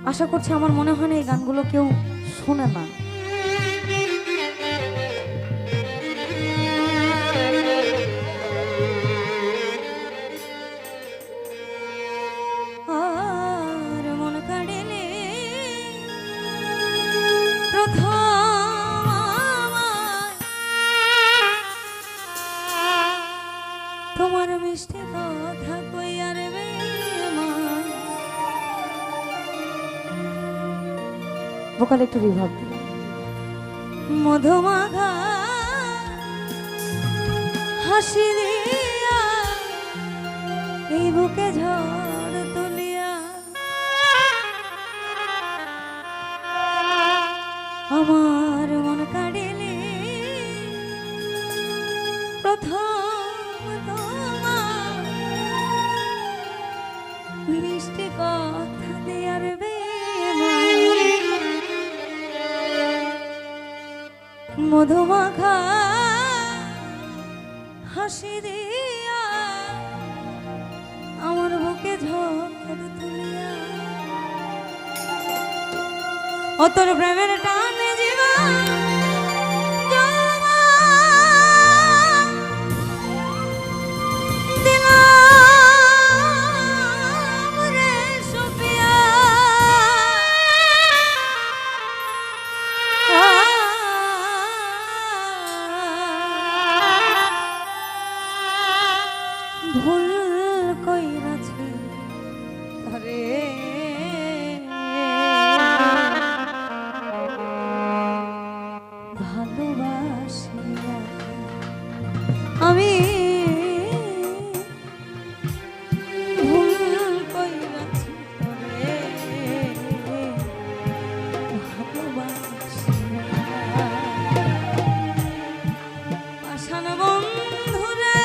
আশা করছি আমার মনে হয় না এই গানগুলো কেউ শোনে না। আর মন কাড়িলে প্রথম তোমার মিষ্টি কথা কইয়া রে ভোকালে একটু রিভার্ব দিই। মধুমাখা হাসি দিয়া এই বুকে ঝড় তুলিয়া আমার মন কাড়িলে প্রথম তোমার মিষ্টি কথা দিয়া রে মধুমাখা হাসি দিয়া আমার বুকে ঝড় তুলিয়া ও তোর প্রেমের টানে জীবন ভুল কইরাছি আরে ভালোবাসিয়া আমি ভুল কইরাছি রে ভালোবাসিয়া আশান বন্ধুরে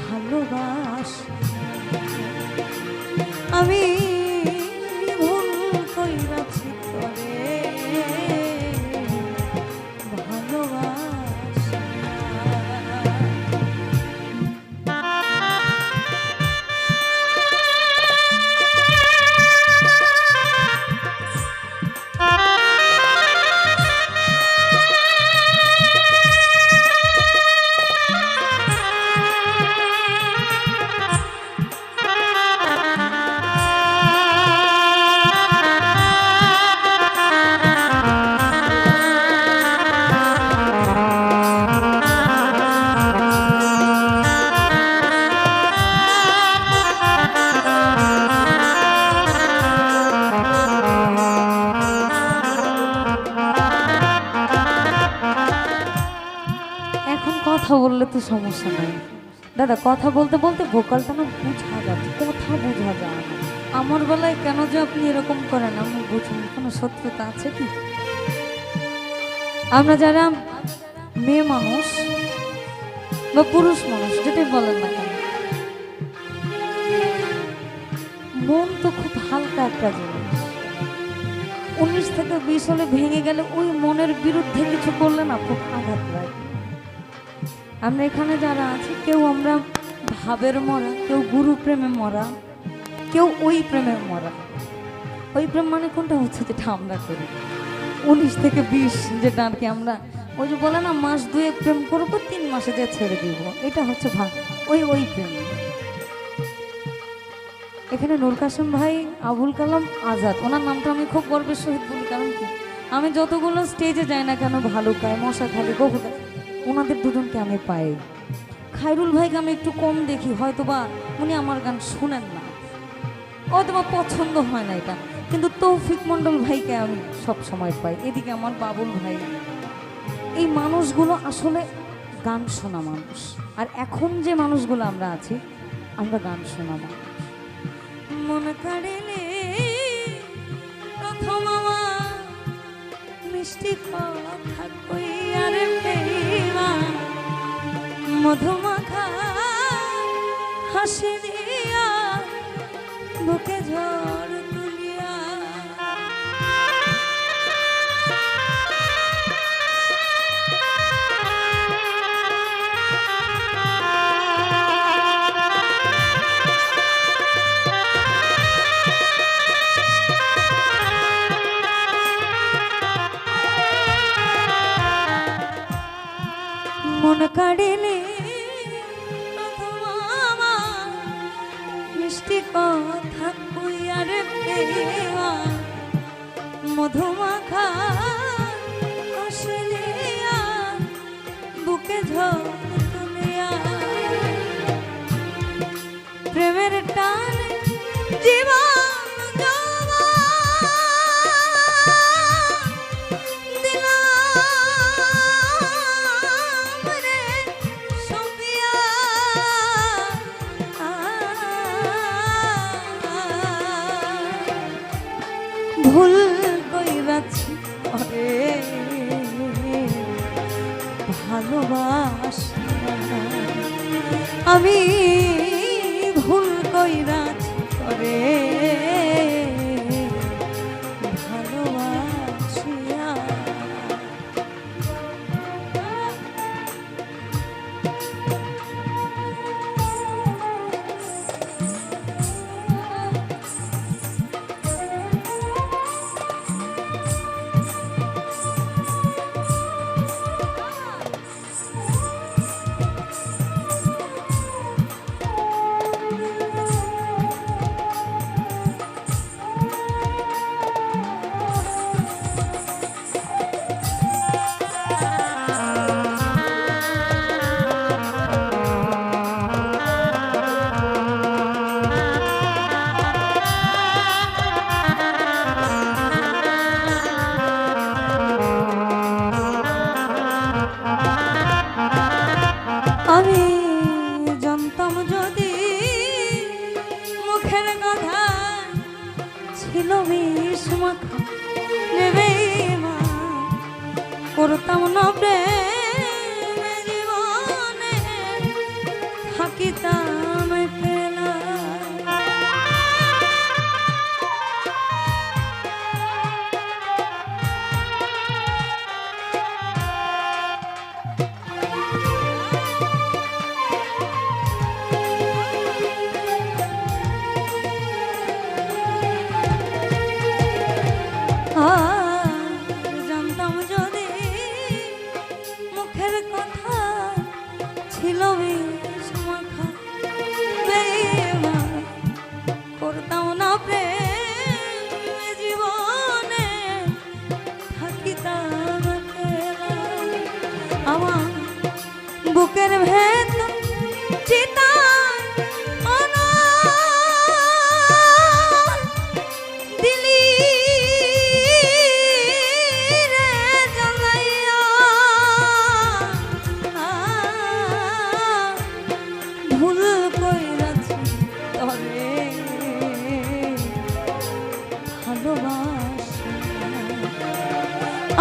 ভালোবাস আমি ভুল কইরাছি তোরে ভালোবাস কথা বললে তো সমস্যা নাই দাদা, কথা বলতে বলতে ভোকালটা না বোঝা যাচ্ছে, কথা বোঝা যায় না। আমার বেলায় কেন যে আপনি এরকম করেন আমি বুঝুন, কোনো শত্রুতা আছে কি? আমরা যারা মেয়ে মানুষ বা পুরুষ মানুষ যেটাই বলেন না কেন, মন তো খুব হালকা একটা জিনিস। 19 থেকে 20 হলে ভেঙে গেলে ওই মনের বিরুদ্ধে কিছু করলে না খুব আঘাত লাগে। আমরা এখানে যারা আছি কেউ আমরা ভাবের মরা, কেউ গুরু প্রেমে মরা, কেউ ওই প্রেমে মরা। ওই প্রেম মানে কোনটা হচ্ছে যেটা আমরা করি 19 থেকে 20, যেটা আর কি আমরা ওই যে বলে না মাস 2 প্রেম করবো 3 মাসে যে ছেড়ে দিব, এটা হচ্ছে ওই প্রেম। এখানে নূর কাসেম ভাই, আবুল কালাম আজাদ, ওনার নামটা আমি খুব গর্বের সহিত বলি, কারণ কি আমি যতগুলো স্টেজে যাই না কেন, ভালুকায়, মশাখালী, গোঘাট, ওনাদের দুজনকে আমি পাই। খায়রুল ভাইকে আমি একটু কম দেখি, হয়তো বা উনি আমার গান শুনেন না, হয়তো বা পছন্দ হয় না এটা, কিন্তু তৌফিক মণ্ডল ভাইকে আমি সব সময় পাই। এদিকে আমার বাবুল ভাই, এই মানুষগুলো আসলে গান শোনা মানুষ। আর এখন যে মানুষগুলো আমরা আছি, আমরা গান শোনা মানুষ। মনে কাড়িলে প্রথম আমার মিষ্টি কথা কইয়া রে প্রেমা, মধুমাখা হাসি দিয়া বুকে ঝড় তুলিয়া মন কাড়িলি প্রথম আমার মিষ্টি কথা কইয়া রে প্রেমা মধুমাখা আসলিয়া বুকে ঝড় তুলিয়া প্রেমের টানে জীবন ভুল কইরাছি ওরে ভালোবাসা আমি ভুল কইরাছি ওরে ভালোবাসিয়া আমি জানতাম যদি মুখের কথা ছিল বিষ মাখা নেবে মা করতাম না প্রেম জীবনে থাকিতাম খেলা জানতাম যদি মুখের কথা ছিল বিষ মাখা বেঈমান করতাম না প্রেম জীবনে থাকিতাম খেলা আমার বুকের ভেদ চিতা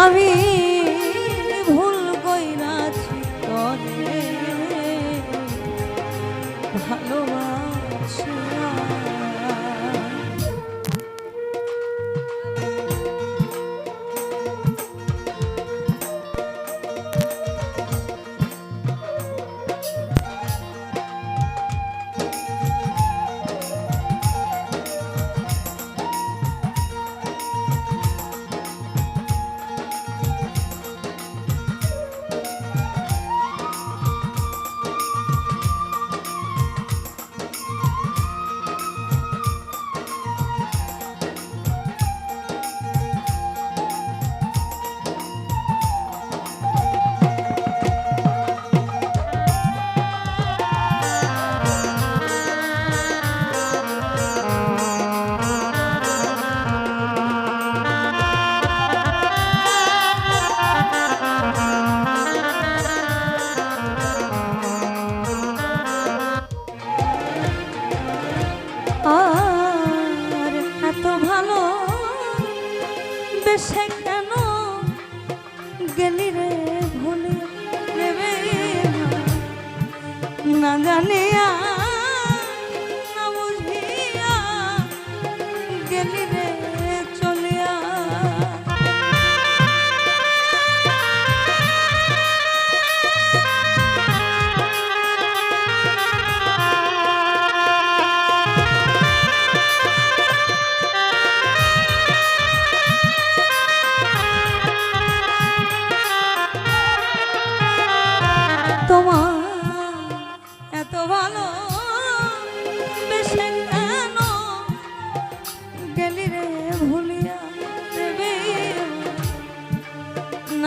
আমি ভুল কইরাছি তরে ভালোবাসিয়া আর এত ভালো বেশে কেন গেলি রে ভুলে রে না জানিয়া না বুঝিয়া গেলি রে চলিয়া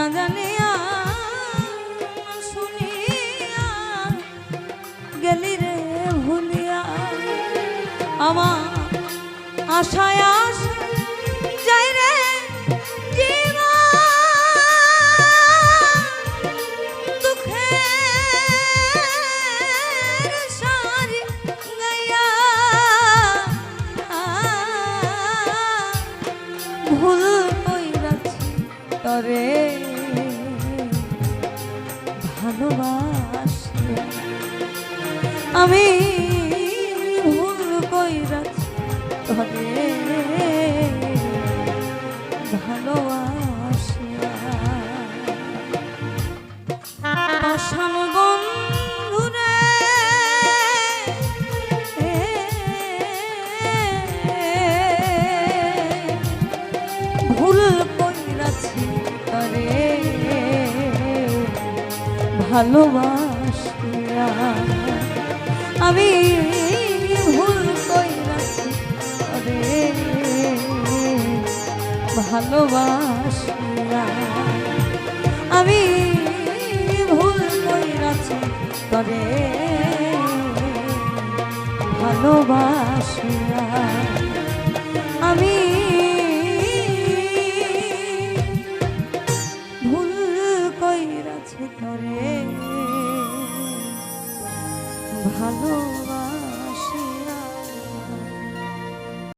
না জানিয়া না শুনিয়া গেলি রে ভুলিয়া আমার আশায় আশা যাই রে ভুল কইরাছি তরে ভালোবাসি আমি ভুল কইরাছি তরে ভালোবাসিয়া পাষাণ বন্ধুরে ভুল কইরাছি তরে ভালোবাসিয়া আমি ভুল কইরাছি তরে ভালোবাসিয়া আমি ভুল কইরাছি তরে ভালোবাসিয়া আমি ভুল কইরাছি তরে ভালো